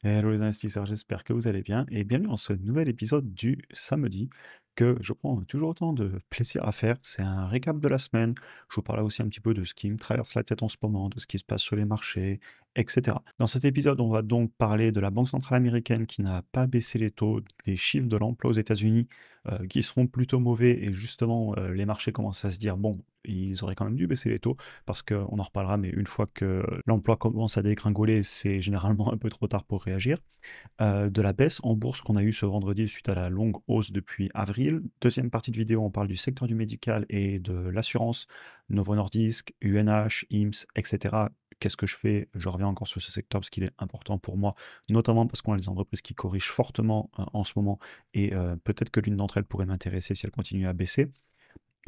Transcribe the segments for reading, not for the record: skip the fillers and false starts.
Hello les investisseurs, j'espère que vous allez bien et bienvenue dans ce nouvel épisode du samedi que je prends toujours autant de plaisir à faire. C'est un récap de la semaine. Je vous parle aussi un petit peu de ce qui me traverse la tête en ce moment, de ce qui se passe sur les marchés, etc. Dans cet épisode, on va donc parler de la Banque centrale américaine qui n'a pas baissé les taux, des chiffres de l'emploi aux États-Unis qui seront plutôt mauvais et justement les marchés commencent à se dire bon, ils auraient quand même dû baisser les taux parce qu'on en reparlera, mais une fois que l'emploi commence à dégringoler, c'est généralement un peu trop tard pour réagir. De la baisse en bourse qu'on a eue ce vendredi suite à la longue hausse depuis avril. Deuxième partie de vidéo, on parle du secteur du médical et de l'assurance, Novo Nordisk, UNH, IMSS, etc. Qu'est-ce que je fais? Je reviens encore sur ce secteur parce qu'il est important pour moi, notamment parce qu'on a des entreprises qui corrigent fortement en ce moment et peut-être que l'une d'entre elles pourrait m'intéresser si elle continue à baisser.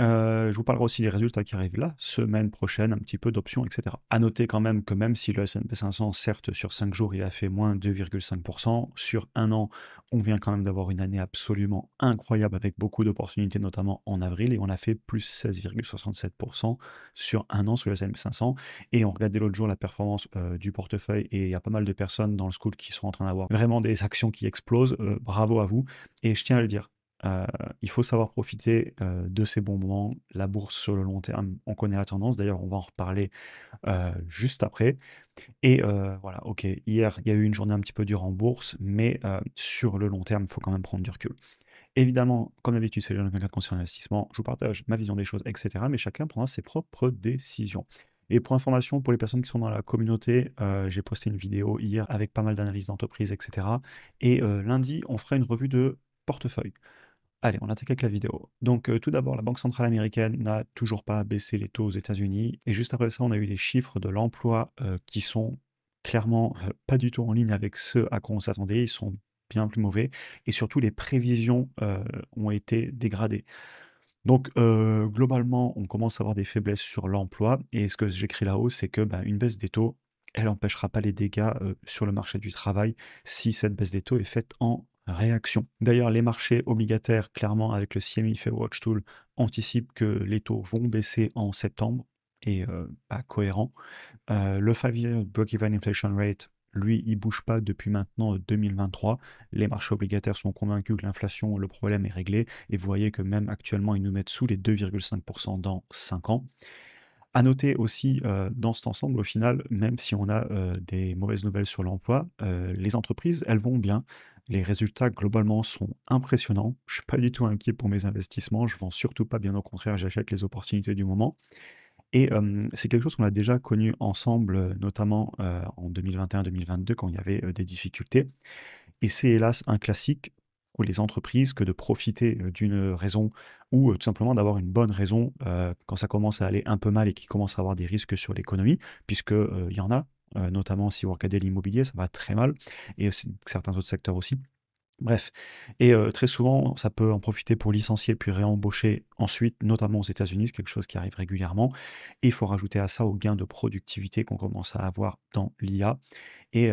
Je vous parlerai aussi des résultats qui arrivent la semaine prochaine, un petit peu d'options, et cetera. À noter quand même que même si le S&P 500, certes, sur 5 jours, il a fait moins 2,5%, sur un an, on vient quand même d'avoir une année absolument incroyable avec beaucoup d'opportunités, notamment en avril, et on a fait plus 16,67% sur un an sur le S&P 500. Et on regardait l'autre jour la performance du portefeuille, et il y a pas mal de personnes dans le school qui sont en train d'avoir vraiment des actions qui explosent. Bravo à vous. Et je tiens à le dire, Heu, il faut savoir profiter, de ces bons moments. La bourse sur le long terme, on connaît la tendance. D'ailleurs, on va en reparler, juste après et voilà, OK, hier, il y a eu une journée un petit peu dure en bourse, mais sur le long terme, il faut quand même prendre du recul. Évidemment, comme d'habitude, c'est le Jeune de Conscient Investissement. Je vous partage ma vision des choses et cetera, mais chacun prendra ses propres décisions. Et pour information, pour les personnes qui sont dans la communauté, j'ai posté une vidéo hier avec pas mal d'analyses d'entreprise et cetera et lundi, on fera une revue de portefeuille. Allez, on attaque avec la vidéo. Donc, tout d'abord, la Banque centrale américaine n'a toujours pas baissé les taux aux États-Unis. Et juste après ça, on a eu des chiffres de l'emploi qui sont clairement pas du tout en ligne avec ce à quoi on s'attendait. Ils sont bien plus mauvais. Et surtout, les prévisions ont été dégradées. Donc, globalement, on commence à avoir des faiblesses sur l'emploi. Et ce que j'écris là-haut, c'est que bah, une baisse des taux, elle n'empêchera pas les dégâts sur le marché du travail si cette baisse des taux est faite en réaction. D'ailleurs, les marchés obligataires, clairement, avec le CME Watch Tool, anticipent que les taux vont baisser en septembre et bah, cohérent. Le 5-year break-even inflation rate, lui, il bouge pas depuis maintenant 2023. Les marchés obligataires sont convaincus que l'inflation, le problème est réglé. Et vous voyez que même actuellement, ils nous mettent sous les 2,5% dans 5 ans. À noter aussi, dans cet ensemble, au final, même si on a des mauvaises nouvelles sur l'emploi, les entreprises, elles vont bien. Les résultats, globalement, sont impressionnants. Je suis pas du tout inquiet pour mes investissements. Je vends surtout pas, bien au contraire, j'achète les opportunités du moment. Et c'est quelque chose qu'on a déjà connu ensemble, notamment, en 2021-2022 quand il y avait, des difficultés et c'est hélas un classique pour les entreprises que de profiter, d'une raison ou, tout simplement d'avoir une bonne raison, quand ça commence à aller un peu mal et qu'il commence à avoir des risques sur l'économie puisque, il y en a, notamment si vous regardez l'immobilier, ça va très mal et certains autres secteurs aussi. Bref et très souvent, ça peut en profiter pour licencier puis réembaucher ensuite, notamment aux États-Unis, c'est quelque chose qui arrive régulièrement et il faut rajouter à ça aux gains de productivité qu'on commence à avoir dans l'IA et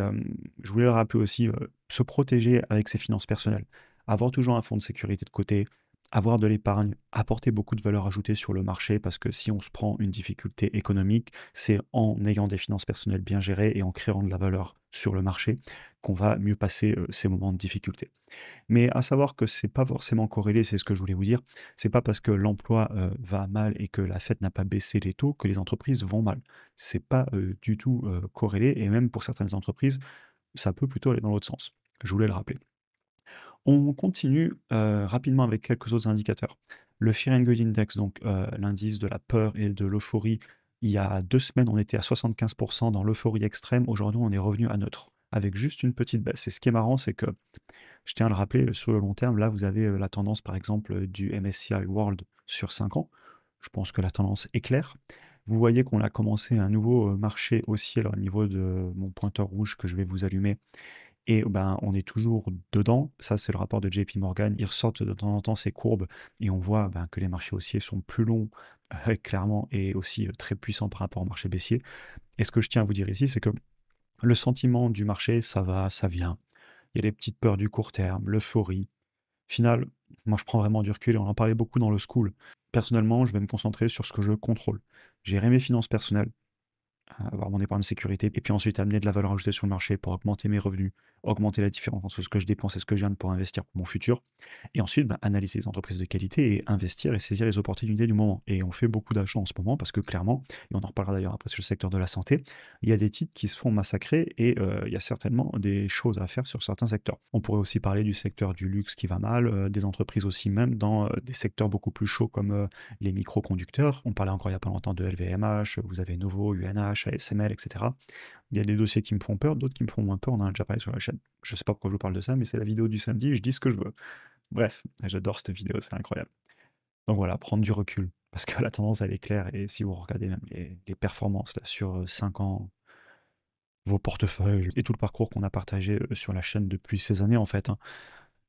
je voulais le rappeler aussi, se protéger avec ses finances personnelles. Avoir toujours un fonds de sécurité de côté, avoir de l'épargne, apporter beaucoup de valeur ajoutée sur le marché parce que si on se prend une difficulté économique, c'est en ayant des finances personnelles bien gérées et en créant de la valeur sur le marché qu'on va mieux passer, ces moments de difficulté. Mais à savoir que c'est pas forcément corrélé, c'est ce que je voulais vous dire. C'est pas parce que l'emploi, va mal et que la Fed n'a pas baissé les taux que les entreprises vont mal. C'est pas, du tout, corrélé et même pour certaines entreprises, ça peut plutôt aller dans l'autre sens. Je voulais le rappeler. On continue, rapidement avec quelques autres indicateurs. Le Fear and Good Index, donc, l'indice de la peur et de l'euphorie, il y a 2 semaines, on était à 75 dans l'euphorie extrême. Aujourd'hui, on est revenu à neutre, avec juste une petite baisse et ce qui est marrant, c'est que je tiens à le rappeler, sur le long terme, là, vous avez, la tendance, par exemple, du MSCI World sur 5 ans. Je pense que la tendance est claire. Vous voyez qu'on a commencé un nouveau, marché haussier là, au niveau de mon pointeur rouge que je vais vous allumer et ben, on est toujours dedans. Ça, c'est le rapport de JP Morgan. Ils ressortent de temps en temps ces courbes et on voit, ben, que les marchés haussiers sont plus longs, clairement et aussi, très puissants par rapport au marché baissier et ce que je tiens à vous dire ici, c'est que le sentiment du marché, ça va, ça vient. Il y a les petites peurs du court terme, l'euphorie. Final, moi, je prends vraiment du recul et on en parlait beaucoup dans le school. Personnellement, je vais me concentrer sur ce que je contrôle. Gérer mes finances personnelles, avoir mon épargne de sécurité, et puis ensuite amener de la valeur ajoutée sur le marché pour augmenter mes revenus, augmenter la différence entre ce que je dépense et ce que je gagne pour investir pour mon futur. Et ensuite, bah, analyser les entreprises de qualité et investir et saisir les opportunités du moment. Et on fait beaucoup d'achats en ce moment parce que clairement, et on en reparlera d'ailleurs après sur le secteur de la santé, il y a des titres qui se font massacrer et il y a certainement des choses à faire sur certains secteurs. On pourrait aussi parler du secteur du luxe qui va mal, des entreprises aussi même dans des secteurs beaucoup plus chauds comme les microconducteurs. On parlait encore il n'y a pas longtemps de LVMH, vous avez Novo, UNH, ASML, etc. Il y a des dossiers qui me font peur, d'autres qui me font moins peur, on en a déjà parlé sur la chaîne. Je sais pas pourquoi je vous parle de ça, mais c'est la vidéo du samedi, je dis ce que je veux. Bref, j'adore cette vidéo, c'est incroyable. Donc voilà, prendre du recul, parce que la tendance elle est claire, et si vous regardez même les performances là, sur 5 ans, vos portefeuilles et tout le parcours qu'on a partagé sur la chaîne depuis ces années en fait, hein.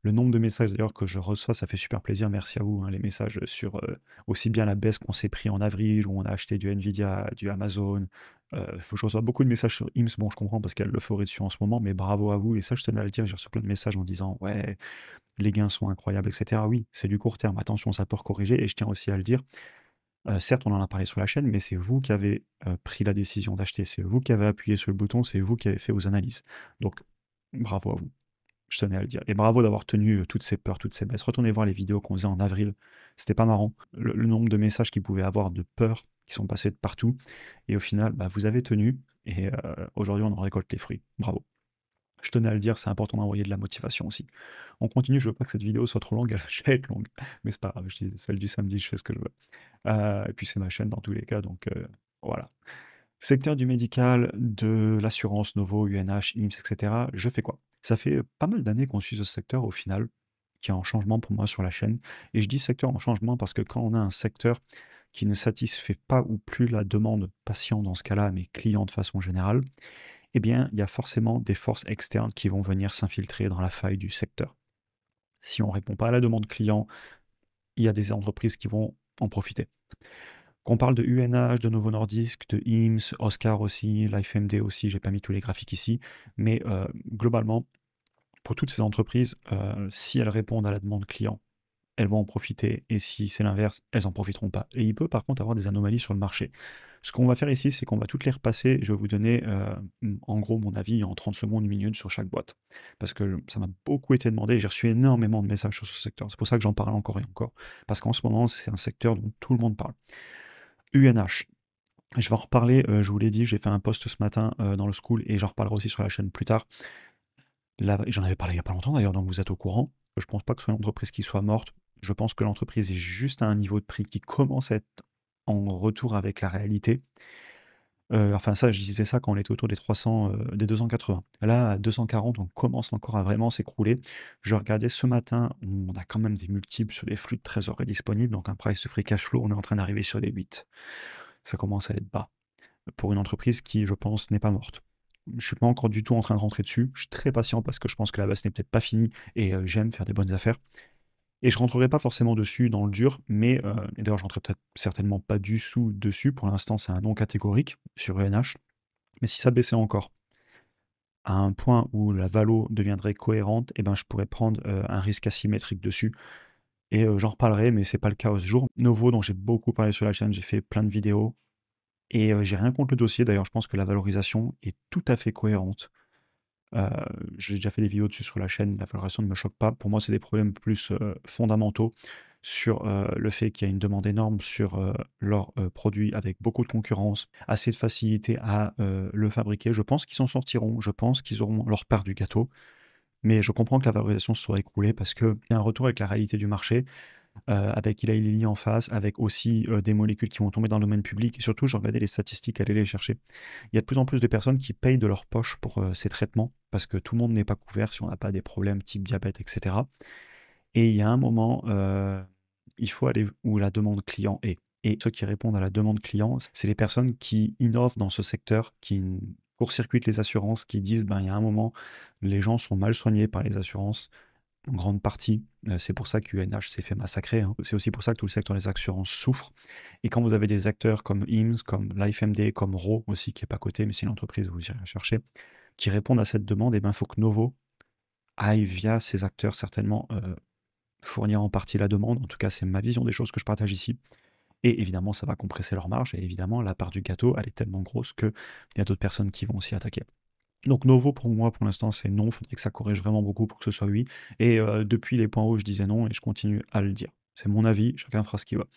Le nombre de messages d'ailleurs que je reçois, ça fait super plaisir, merci à vous, hein, les messages sur aussi bien la baisse qu'on s'est pris en avril, où on a acheté du Nvidia, du Amazon. Je reçois beaucoup de messages sur IMS, bon je comprends parce qu'il y a l'euphorie dessus en ce moment, mais bravo à vous, et ça je tenais à le dire, j'ai reçu plein de messages en disant ouais, les gains sont incroyables, etc. Oui, c'est du court terme, attention, ça peut corriger, et je tiens aussi à le dire, certes on en a parlé sur la chaîne, mais c'est vous qui avez pris la décision d'acheter, c'est vous qui avez appuyé sur le bouton, c'est vous qui avez fait vos analyses. Donc bravo à vous. Je tenais à le dire. Et bravo d'avoir tenu toutes ces peurs, toutes ces baisses. Retournez voir les vidéos qu'on faisait en avril. C'était pas marrant. Le nombre de messages qu'ils pouvaient avoir de peur qui sont passés de partout. Et au final, bah, vous avez tenu. Et aujourd'hui, on en récolte les fruits. Bravo. Je tenais à le dire, c'est important d'envoyer de la motivation aussi. On continue, je veux pas que cette vidéo soit trop longue, elle va être longue. Mais c'est pas grave, je dis celle du samedi, je fais ce que je veux. Et puis c'est ma chaîne dans tous les cas, donc voilà. Secteur du médical, de l'assurance, Novo, UNH, IMSS, etc. Je fais quoi? Ça fait pas mal d'années qu'on suit ce secteur au final, qui est en changement pour moi sur la chaîne. Et je dis secteur en changement parce que quand on a un secteur qui ne satisfait pas ou plus la demande patient dans ce cas-là, mais client de façon générale, eh bien, il y a forcément des forces externes qui vont venir s'infiltrer dans la faille du secteur. Si on ne répond pas à la demande client, il y a des entreprises qui vont en profiter. Qu'on parle de UNH, de Novo Nordisk, de IMSS, Oscar aussi, LifeMD aussi, j'ai pas mis tous les graphiques ici, mais globalement, pour toutes ces entreprises, si elles répondent à la demande client, elles vont en profiter, et si c'est l'inverse, elles en profiteront pas. Et il peut par contre avoir des anomalies sur le marché. Ce qu'on va faire ici, c'est qu'on va toutes les repasser. Je vais vous donner en gros mon avis en 30 secondes, 1 minute sur chaque boîte. Parce que ça m'a beaucoup été demandé, j'ai reçu énormément de messages sur ce secteur. C'est pour ça que j'en parle encore et encore. Parce qu'en ce moment, c'est un secteur dont tout le monde parle. UNH. Je vais en reparler, je vous l'ai dit, j'ai fait un post ce matin dans le school, et j'en reparlerai aussi sur la chaîne plus tard. Là, j'en avais parlé il n'y a pas longtemps d'ailleurs, donc vous êtes au courant. Je pense pas que ce soit une entreprise qui soit morte. Je pense que l'entreprise est juste à un niveau de prix qui commence à être en retour avec la réalité. Enfin ça, je disais ça quand on était autour des 300, des 280. Là, à 240, on commence encore à vraiment s'écrouler. Je regardais ce matin, on a quand même des multiples sur les flux de trésorerie disponibles, donc un price to free cash flow, on est en train d'arriver sur les 8. Ça commence à être bas pour une entreprise qui, je pense, n'est pas morte. Je suis pas encore du tout en train de rentrer dessus. Je suis très patient parce que je pense que la baisse n'est peut-être pas finie, et j'aime faire des bonnes affaires. Et je rentrerai pas forcément dessus dans le dur, mais et d'ailleurs je rentrerai peut-être certainement pas du tout dessus. Pour l'instant, c'est un non catégorique sur ENH. Mais si ça baissait encore à un point où la valo deviendrait cohérente, eh ben, je pourrais prendre un risque asymétrique dessus. Et j'en reparlerai, mais c'est pas le cas ce jour. Novo, dont j'ai beaucoup parlé sur la chaîne, j'ai fait plein de vidéos. Et j'ai rien contre le dossier. D'ailleurs, je pense que la valorisation est tout à fait cohérente. Heu, j'ai déjà fait des vidéos dessus sur la chaîne, la valorisation ne me choque pas. Pour moi, c'est des problèmes plus fondamentaux sur le fait qu'il y a une demande énorme sur leurs produits, avec beaucoup de concurrence, assez de facilité à le fabriquer. Je pense qu'ils s'en sortiront, je pense qu'ils auront leur part du gâteau, mais je comprends que la valorisation se soit écroulée parce qu'il y a un retour avec la réalité du marché, avec Eli Lilly en face, avec aussi des molécules qui vont tomber dans le domaine public, et surtout, je regardais les statistiques, aller les chercher. Il y a de plus en plus de personnes qui payent de leur poche pour ces traitements, parce que tout le monde n'est pas couvert si on n'a pas des problèmes type diabète, etc. Et il y a un moment, il faut aller où la demande client est. Et ceux qui répondent à la demande client, c'est les personnes qui innovent dans ce secteur, qui court-circuitent les assurances, qui disent, ben, il y a un moment, les gens sont mal soignés par les assurances, en grande partie. C'est pour ça qu'UNH s'est fait massacrer, hein. C'est aussi pour ça que tout le secteur des assurances souffre. Et quand vous avez des acteurs comme IMSS, comme LifeMD, comme RO aussi, qui est pas coté, mais c'est une entreprise, vous irez chercher, qui répondent à cette demande, et ben, il faut que Novo aille via ces acteurs certainement fournir en partie la demande. En tout cas, c'est ma vision des choses que je partage ici. Et évidemment, ça va compresser leur marge et évidemment, la part du gâteau, elle est tellement grosse qu'il y a d'autres personnes qui vont s'y attaquer. Donc Novo pour moi, pour l'instant, c'est non. Il faudrait que ça corrige vraiment beaucoup pour que ce soit oui. Et depuis les points hauts, je disais non et je continue à le dire. C'est mon avis, chacun fera ce qu'il veut.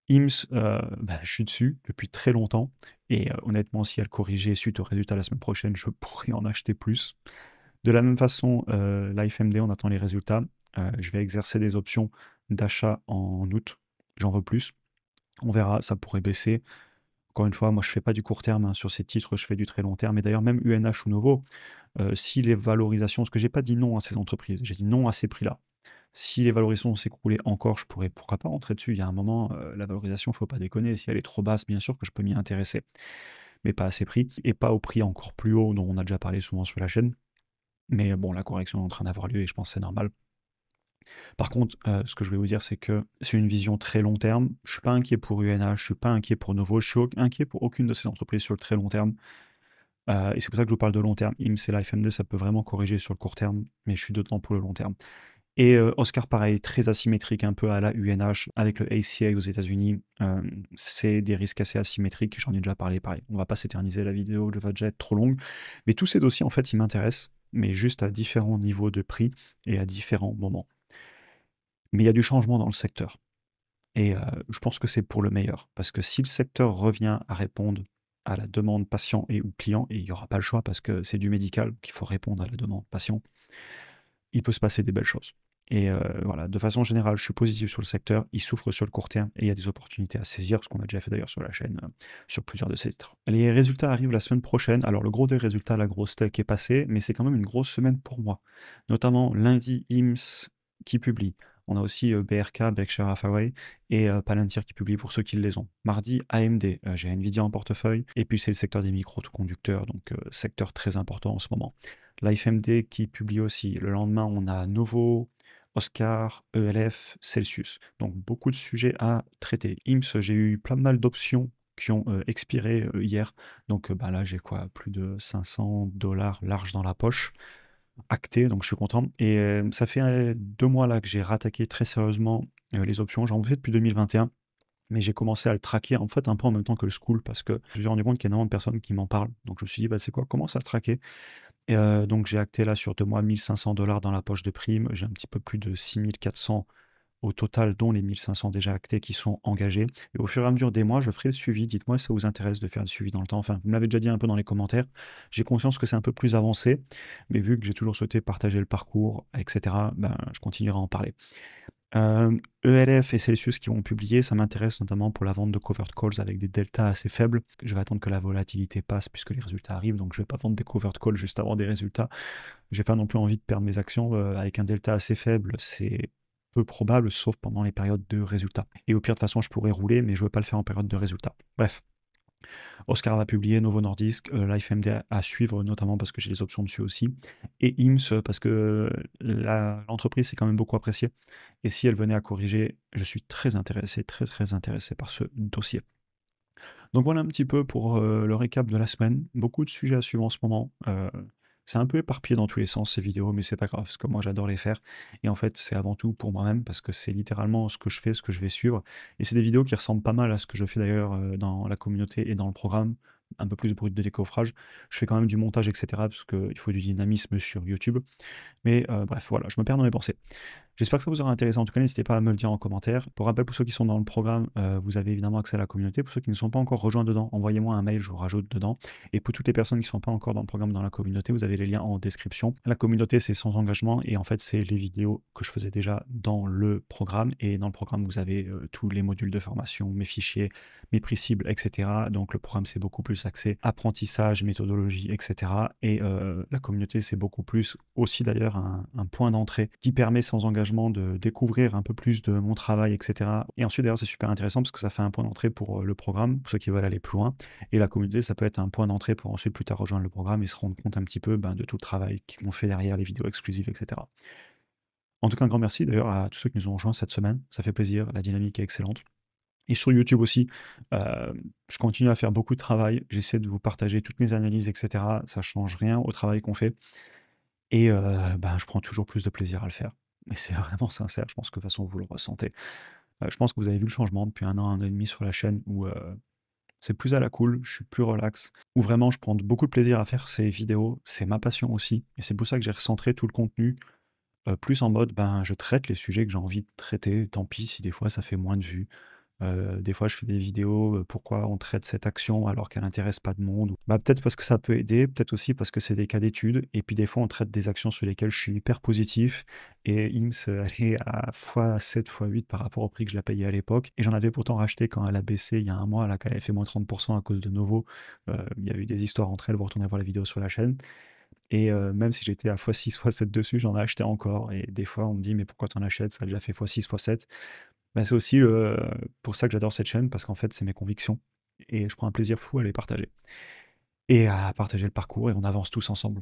IMSS, bah, je suis dessus depuis très longtemps et honnêtement, si elle corrigeait suite au résultat la semaine prochaine, je pourrais en acheter plus. De la même façon, l'AFMD, on attend les résultats. Je vais exercer des options d'achat en août. J'en veux plus. On verra, ça pourrait baisser. Encore une fois, moi je fais pas du court terme hein, sur ces titres, je fais du très long terme. Et d'ailleurs, même UNH ou Novo, si les valorisations, parce que j'ai pas dit non à ces entreprises, j'ai dit non à ces prix-là. Si les valorisations s'écroulaient encore, je pourrais pourquoi pas rentrer dessus. Il y a un moment, la valorisation, faut pas déconner. Si elle est trop basse, bien sûr que je peux m'y intéresser, mais pas à ces prix et pas au prix encore plus haut dont on a déjà parlé souvent sur la chaîne. Mais bon, la correction est en train d'avoir lieu et je pense que c'est normal. Par contre, ce que je vais vous dire, c'est que c'est une vision très long terme. Je suis pas inquiet pour UNH, je suis pas inquiet pour Novo, je suis inquiet pour aucune de ces entreprises sur le très long terme. Et c'est pour ça que je vous parle de long terme. IMSS et la FMD, ça peut vraiment corriger sur le court terme, mais je suis dedans pour le long terme. Et Oscar, pareil, très asymétrique, un peu à la UNH, avec le ACA aux États-Unis. C'est des risques assez asymétriques, j'en ai déjà parlé, pareil. On va pas s'éterniser, la vidéo va déjà être trop longue. Mais tous ces dossiers, en fait, ils m'intéressent, mais juste à différents niveaux de prix et à différents moments. Mais il y a du changement dans le secteur. Et je pense que c'est pour le meilleur. Parce que si le secteur revient à répondre à la demande patient et ou client, et il n'y aura pas le choix parce que c'est du médical qu'il faut répondre à la demande patient, il peut se passer des belles choses. Et voilà, de façon générale, je suis positif sur le secteur, il souffre sur le court terme et il y a des opportunités à saisir, ce qu'on a déjà fait d'ailleurs sur la chaîne, sur plusieurs de ces titres. Les résultats arrivent la semaine prochaine. Alors le gros des résultats, la grosse tech est passée, mais c'est quand même une grosse semaine pour moi. Notamment lundi, IMSS qui publie. On a aussi BRK, Berkshire Hathaway et Palantir qui publie pour ceux qui les ont. Mardi, AMD, j'ai Nvidia en portefeuille, et puis c'est le secteur des microconducteurs, donc secteur très important en ce moment. L'AFMD qui publie aussi. Le lendemain, on a Novo, Oscar, ELF, Celsius. Donc beaucoup de sujets à traiter. IMSS, j'ai eu pas mal d'options qui ont expiré hier. Donc bah, là, j'ai quoi, plus de 500 dollars large dans la poche, acté, donc je suis content. Et ça fait 2 mois là que j'ai rattaqué très sérieusement les options. J'en fais depuis 2021. Mais j'ai commencé à le traquer en fait un peu en même temps que le school parce que je me suis rendu compte qu'il y a énormément de personnes qui m'en parlent. Donc je me suis dit, bah c'est quoi, commence à le traquer. Et donc j'ai acté là sur 2 mois 1500 dollars dans la poche de prime. J'ai un petit peu plus de 6400 au total, dont les 1500 déjà actés qui sont engagés. Et au fur et à mesure des mois, je ferai le suivi. Dites-moi si ça vous intéresse de faire le suivi dans le temps. Enfin, vous me l'avez déjà dit un peu dans les commentaires. J'ai conscience que c'est un peu plus avancé, mais vu que j'ai toujours souhaité partager le parcours, etc., ben, je continuerai à en parler. ELF et Celsius qui vont publier, ça m'intéresse notamment pour la vente de covered calls avec des deltas assez faibles. Je vais attendre que la volatilité passe puisque les résultats arrivent, donc je ne vais pas vendre des covered calls juste avant des résultats. J'ai pas non plus envie de perdre mes actions avec un delta assez faible, c'est peu probable sauf pendant les périodes de résultats. Et au pire de toute façon, je pourrais rouler, mais je ne veux pas le faire en période de résultats. Bref. Oscar va publier Novo Nordisk, l'AFMD à suivre notamment parce que j'ai les options dessus aussi, et IMSS parce que l'entreprise s'est quand même beaucoup appréciée. Et si elle venait à corriger, je suis très intéressé, très très intéressé par ce dossier. Donc voilà un petit peu pour le récap de la semaine. Beaucoup de sujets à suivre en ce moment. C'est un peu éparpillé dans tous les sens ces vidéos, mais c'est pas grave, parce que moi j'adore les faire. Et en fait, c'est avant tout pour moi-même, parce que c'est littéralement ce que je fais, ce que je vais suivre. Et c'est des vidéos qui ressemblent pas mal à ce que je fais d'ailleurs dans la communauté et dans le programme. Un peu plus brut de décoffrage. Je fais quand même du montage, etc. Parce qu'il faut du dynamisme sur YouTube. Mais bref, voilà, je me perds dans mes pensées. J'espère que ça vous aura intéressé. En tout cas, n'hésitez pas à me le dire en commentaire. Pour rappel, pour ceux qui sont dans le programme, vous avez évidemment accès à la communauté. Pour ceux qui ne sont pas encore rejoints dedans, envoyez-moi un mail, je vous rajoute dedans. Et pour toutes les personnes qui ne sont pas encore dans le programme dans la communauté, vous avez les liens en description. La communauté, c'est sans engagement et en fait, c'est les vidéos que je faisais déjà dans le programme. Et dans le programme, vous avez tous les modules de formation, mes fichiers, mes prix cibles, etc. Donc le programme, c'est beaucoup plus axé apprentissage, méthodologie, etc. Et la communauté, c'est beaucoup plus aussi d'ailleurs un point d'entrée qui permet sans engagement de découvrir un peu plus de mon travail, etc. Et ensuite, d'ailleurs, c'est super intéressant parce que ça fait un point d'entrée pour le programme, pour ceux qui veulent aller plus loin. Et la communauté, ça peut être un point d'entrée pour ensuite plus tard rejoindre le programme et se rendre compte un petit peu de tout le travail qu'on fait derrière les vidéos exclusives, etc. En tout cas, un grand merci d'ailleurs à tous ceux qui nous ont rejoints cette semaine. Ça fait plaisir, la dynamique est excellente. Et sur YouTube aussi, je continue à faire beaucoup de travail. J'essaie de vous partager toutes mes analyses, etc. Ça change rien au travail qu'on fait. Et je prends toujours plus de plaisir à le faire. Mais c'est vraiment sincère, je pense que de toute façon vous le ressentez. Je pense que vous avez vu le changement depuis un an et demi sur la chaîne où, c'est plus à la cool, je suis plus relax, où vraiment je prends beaucoup de plaisir à faire ces vidéos, c'est ma passion aussi et c'est pour ça que j'ai recentré tout le contenu, plus en mode, ben, je traite les sujets que j'ai envie de traiter, tant pis si des fois ça fait moins de vues. Des fois, je fais des vidéos, pourquoi on traite cette action alors qu'elle intéresse pas de monde. Bah, peut-être parce que ça peut aider, peut-être aussi parce que c'est des cas d'études et puis des fois on traite des actions sur lesquelles je suis hyper positif et IMSS, elle est à x7, x8 par rapport au prix que je la payais à l'époque et j'en avais pourtant racheté quand elle a baissé il y a un mois, là, quand elle avait fait -30 à cause de Novo. Il y a eu des histoires entre elles, vous retournez voir la vidéo sur la chaîne et même si j'étais à x6, x7 dessus, j'en ai acheté encore et des fois on me dit: «Mais pourquoi tu en achètes? Ça a déjà fait x6, x7». Bah, c'est aussi, pour ça que j'adore cette chaîne, parce qu'en fait, c'est mes convictions et je prends un plaisir fou à les partager et à partager le parcours et on avance tous ensemble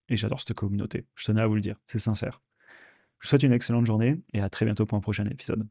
et j'adore cette communauté. Je tenais à vous le dire, c'est sincère. Je vous souhaite une excellente journée et à très bientôt pour un prochain épisode.